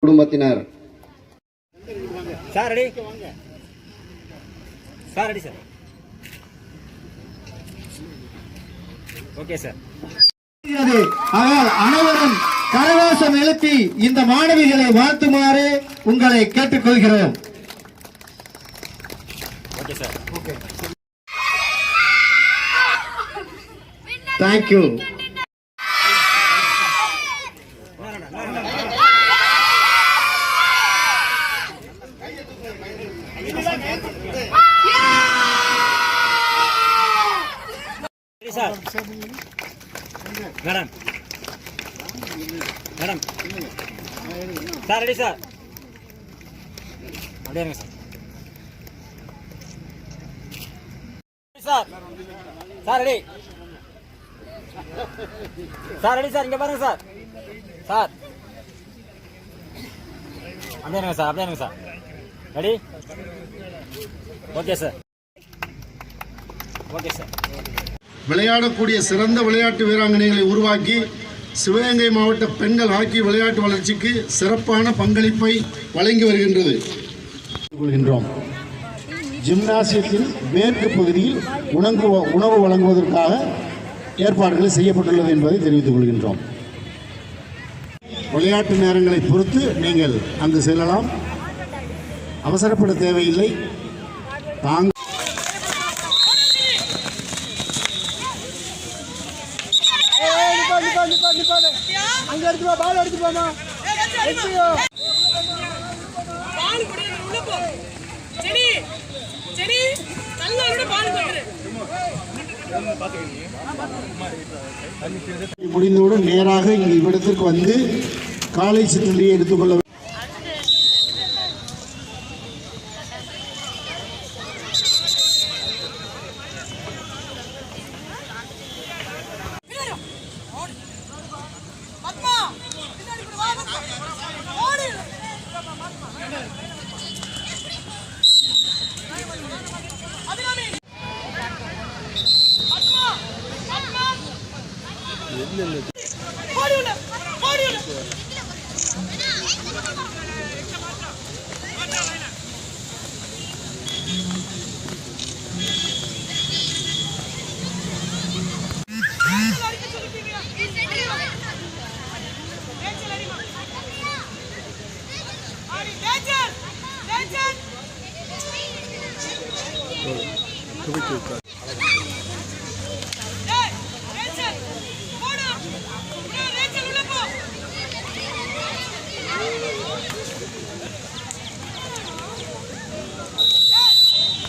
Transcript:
குடும்பத்தினர் sir ready sir ready sir okay sir. அனைவரும் கரகோஷம் எழுப்பி இந்த மாணவிகளை வாழ்த்துமாறு உங்களை கேட்டுக்கொள்கிறோம். Okay sir. Thank you. Sir madam madam sir ready sir அப்படியே இருங்க sir sir ready sir ready sir இங்க பாருங்க சார் சார் அப்படியே இருங்க சார் அப்படியே இருங்க sir ready okay sir okay sir. விளையாடக்கூடிய சிறந்த விளையாட்டு வீராங்கனைகளை உருவாக்கி சிவகங்கை மாவட்ட பெண்கள் ஹாக்கி விளையாட்டு வளர்ச்சிக்கு சிறப்பான பங்களிப்பை வழங்கி வருகின்றது. ஜிம்னாசியத்தின் மேற்கு பகுதியில் உணவு வழங்குவதற்காக ஏற்பாடுகள் செய்யப்பட்டுள்ளது என்பதை தெரிவித்துக் கொள்கின்றோம். விளையாட்டு நேரங்களை பொறுத்து நீங்கள் அங்கு செல்லலாம், அவசரப்பட தேவையில்லை. தாங்கள் அங்க எடுத்து பால் எடுத்து போமா முடிந்தவுடன் நேராக இங்கு இவ்விடத்திற்கு வந்து காலை சிற்றுண்டியை எடுத்துக்கொள்ள Tabii ki.